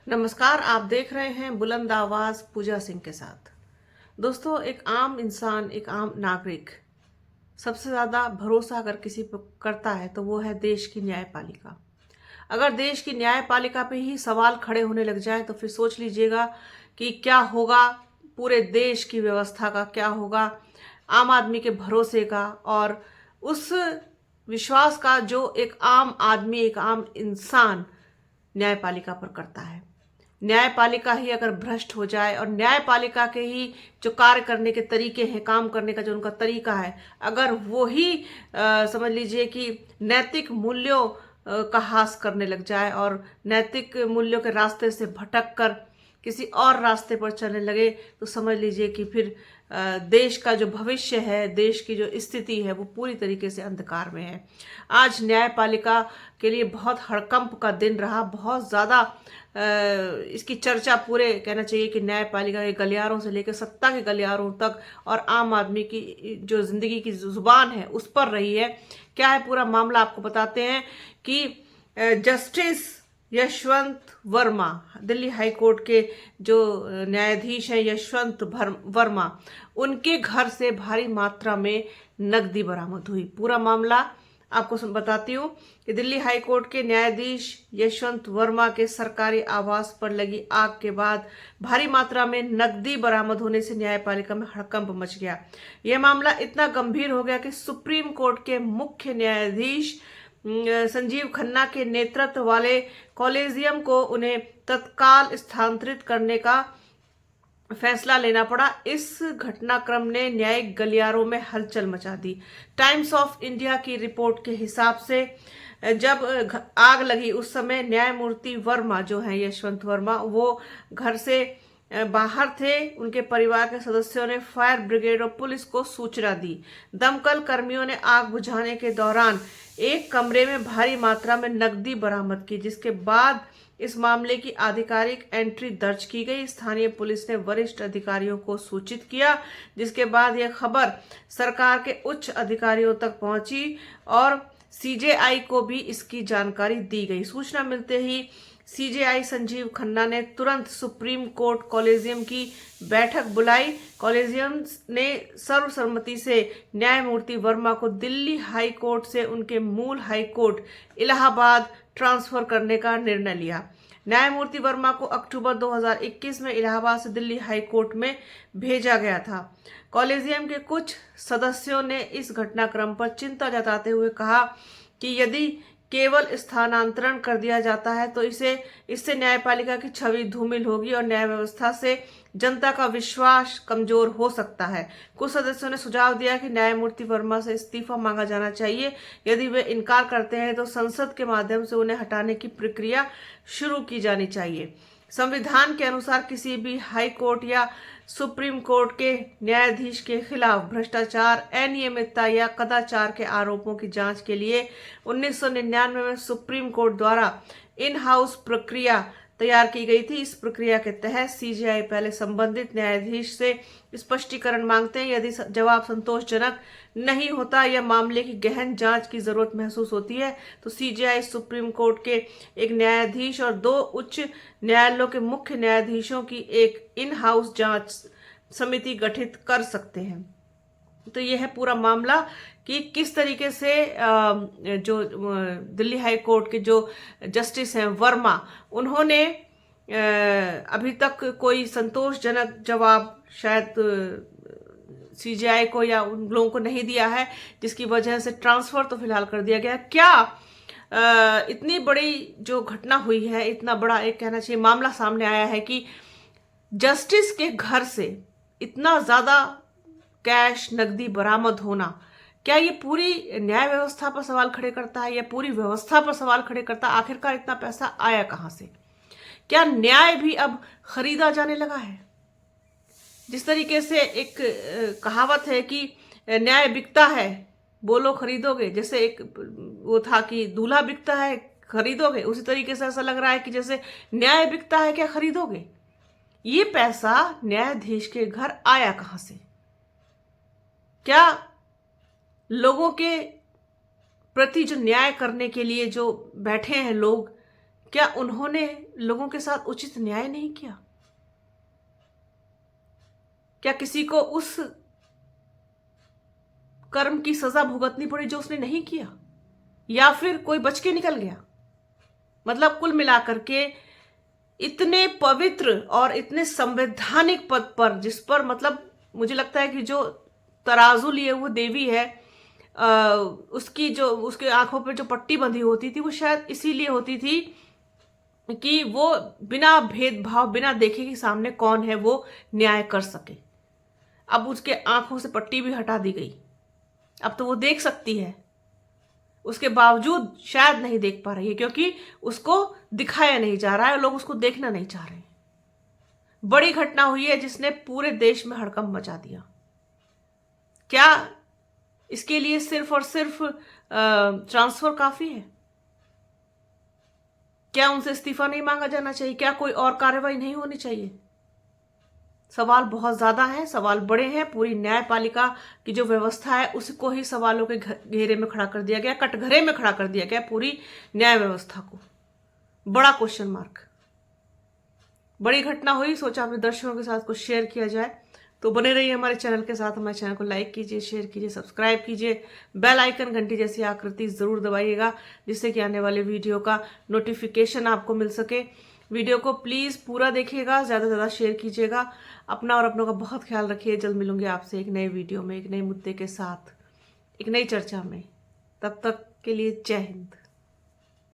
नमस्कार। आप देख रहे हैं बुलंद आवाज पूजा सिंह के साथ। दोस्तों, एक आम इंसान, एक आम नागरिक सबसे ज्यादा भरोसा अगर किसी पर करता है तो वो है देश की न्यायपालिका। अगर देश की न्यायपालिका पे ही सवाल खड़े होने लग जाए तो फिर सोच लीजिएगा कि क्या होगा, पूरे देश की व्यवस्था का क्या होगा, आम आदमी के भरोसे का और उस विश्वास का जो एक आम आदमी, एक आम इंसान न्यायपालिका पर करता है। न्यायपालिका ही अगर भ्रष्ट हो जाए और न्यायपालिका के ही जो कार्य करने के तरीके हैं, काम करने का जो उनका तरीका है, अगर वो ही समझ लीजिए कि नैतिक मूल्यों का ह्रास करने लग जाए और नैतिक मूल्यों के रास्ते से भटक कर किसी और रास्ते पर चलने लगे तो समझ लीजिए कि फिर देश का जो भविष्य है, देश की जो स्थिति है, वो पूरी तरीके से अंधकार में है। आज न्यायपालिका के लिए बहुत हड़कंप का दिन रहा। बहुत ज़्यादा इसकी चर्चा पूरे कहना चाहिए कि न्यायपालिका के गलियारों से लेकर सत्ता के गलियारों तक और आम आदमी की जो जिंदगी की जुबान है उस पर रही है। क्या है पूरा मामला, आपको बताते हैं कि justice Yashwant Verma, Delhi high court के जो न्यायाधीश हैं यशवंत वर्मा, उनके घर से भारी मात्रा में नकदी बरामद हुई। पूरा मामला आपको बताती हूँ कि दिल्ली हाई कोर्ट के न्यायाधीश यशवंत वर्मा के सरकारी आवास पर लगी आग के बाद भारी मात्रा में नकदी बरामद होने से न्यायपालिका में हड़कंप मच गया। यह मामला इतना गंभीर हो गया कि सुप्रीम कोर्ट के मुख्य न्यायाधीश संजीव खन्ना के नेतृत्व वाले कॉलेजियम को उन्हें तत्काल स्थानांतरित करने का फैसला लेना पड़ा। इस घटनाक्रम ने न्यायिक गलियारों में हलचल मचा दी। टाइम्स ऑफ इंडिया की रिपोर्ट के हिसाब से जब आग लगी उस समय न्यायमूर्ति वर्मा जो हैं यशवंत वर्मा, वो घर से बाहर थे। उनके परिवार के सदस्यों ने फायर ब्रिगेड और पुलिस को सूचना दी। दमकल कर्मियों ने आग बुझाने के दौरान एक कमरे में भारी मात्रा में नकदी बरामद की, जिसके बाद इस मामले की आधिकारिक एंट्री दर्ज की गई। स्थानीय पुलिस ने वरिष्ठ अधिकारियों को सूचित किया, जिसके बाद यह खबर सरकार के उच्च अधिकारियों तक पहुंची और सीजेआई को भी इसकी जानकारी दी गई। सूचना मिलते ही सीजेआई संजीव खन्ना ने तुरंत सुप्रीम कोर्ट कॉलेजियम की बैठक बुलाई। कॉलेजियम ने सर्वसम्मति से न्यायमूर्ति वर्मा को दिल्ली हाई कोर्ट से उनके मूल हाई कोर्ट इलाहाबाद ट्रांसफर करने का निर्णय लिया। न्यायमूर्ति वर्मा को अक्टूबर 2021 में इलाहाबाद से दिल्ली हाई कोर्ट में भेजा गया था। कॉलेजियम के कुछ सदस्यों ने इस घटनाक्रम पर चिंता जताते हुए कहा कि यदि केवल स्थानांतरण कर दिया जाता है तो इससे न्यायपालिका की छवि धूमिल होगी और न्याय व्यवस्था से जनता का विश्वास कमजोर हो सकता है। कुछ सदस्यों ने सुझाव दिया कि न्यायमूर्ति वर्मा से इस्तीफा मांगा जाना चाहिए। यदि वे इनकार करते हैं तो संसद के माध्यम से उन्हें हटाने की प्रक्रिया शुरू की जानी चाहिए। संविधान के अनुसार किसी भी हाई कोर्ट या सुप्रीम कोर्ट के न्यायाधीश के खिलाफ भ्रष्टाचार, अनियमितता या कदाचार के आरोपों की जांच के लिए 1999 में सुप्रीम कोर्ट द्वारा इन हाउस प्रक्रिया तैयार की गई थी। इस प्रक्रिया के तहत सीजेआई पहले संबंधित न्यायाधीश से स्पष्टीकरण मांगते हैं। यदि जवाब संतोषजनक नहीं होता या मामले की गहन जांच की जरूरत महसूस होती है तो सीजेआई सुप्रीम कोर्ट के एक न्यायाधीश और 2 उच्च न्यायालयों के मुख्य न्यायाधीशों की एक इन हाउस जांच समिति गठित कर सकते हैं। तो यह है पूरा मामला कि किस तरीके से जो दिल्ली हाई कोर्ट के जो जस्टिस हैं वर्मा, उन्होंने अभी तक कोई संतोषजनक जवाब शायद सीजेआई को या उन लोगों को नहीं दिया है, जिसकी वजह से ट्रांसफर तो फिलहाल कर दिया गया। क्या इतनी बड़ी जो घटना हुई है, इतना बड़ा एक कहना चाहिए मामला सामने आया है कि जस्टिस के घर से इतना ज्यादा कैश, नकदी बरामद होना, क्या ये पूरी न्याय व्यवस्था पर सवाल खड़े करता है या पूरी व्यवस्था पर सवाल खड़े करता है? आखिरकार इतना पैसा आया कहां से? क्या न्याय भी अब खरीदा जाने लगा है? जिस तरीके से एक कहावत है कि न्याय बिकता है, बोलो खरीदोगे, जैसे एक वो था कि दूल्हा बिकता है, खरीदोगे, उसी तरीके से ऐसा लग रहा है कि जैसे न्याय बिकता है, क्या खरीदोगे? ये पैसा न्यायाधीश के घर आया कहां से? क्या लोगों के प्रति जो न्याय करने के लिए जो बैठे हैं लोग, क्या उन्होंने लोगों के साथ उचित न्याय नहीं किया? क्या किसी को उस कर्म की सजा भुगतनी पड़ी जो उसने नहीं किया, या फिर कोई बच के निकल गया? मतलब कुल मिलाकर के इतने पवित्र और इतने संवैधानिक पद पर, जिस पर मतलब मुझे लगता है कि जो तराजू लिए वो देवी है, उसकी जो उसके आंखों पे जो पट्टी बंधी होती थी वो शायद इसीलिए होती थी कि वो बिना भेदभाव, बिना देखे कि सामने कौन है, वो न्याय कर सके। अब उसके आंखों से पट्टी भी हटा दी गई, अब तो वो देख सकती है। उसके बावजूद शायद नहीं देख पा रही है क्योंकि उसको दिखाया नहीं जा रहा है, लोग उसको देखना नहीं चाह रहे हैं। बड़ी घटना हुई है जिसने पूरे देश में हड़कंप मचा दिया। क्या इसके लिए सिर्फ और सिर्फ ट्रांसफर काफी है? क्या उनसे इस्तीफा नहीं मांगा जाना चाहिए? क्या कोई और कार्रवाई नहीं होनी चाहिए? सवाल बहुत ज्यादा हैं, सवाल बड़े हैं। पूरी न्यायपालिका की जो व्यवस्था है उसको ही सवालों के घेरे में खड़ा कर दिया गया, कटघरे में खड़ा कर दिया गया पूरी न्याय व्यवस्था को। बड़ा क्वेश्चन मार्क। बड़ी घटना हुई, सोचा अपने दर्शकों के साथ कुछ शेयर किया जाए। तो बने रहिए हमारे चैनल के साथ। हमारे चैनल को लाइक कीजिए, शेयर कीजिए, सब्सक्राइब कीजिए, बेल आइकन घंटी जैसी आकृति जरूर दबाइएगा जिससे कि आने वाले वीडियो का नोटिफिकेशन आपको मिल सके। वीडियो को प्लीज पूरा देखिएगा, ज्यादा से ज्यादा शेयर कीजिएगा। अपना और अपनों का बहुत ख्याल रखिए। जल्द मिलूंगी आपसे एक नए वीडियो में, एक नए मुद्दे के साथ, एक नई चर्चा में। तब तक के लिए जय हिंद।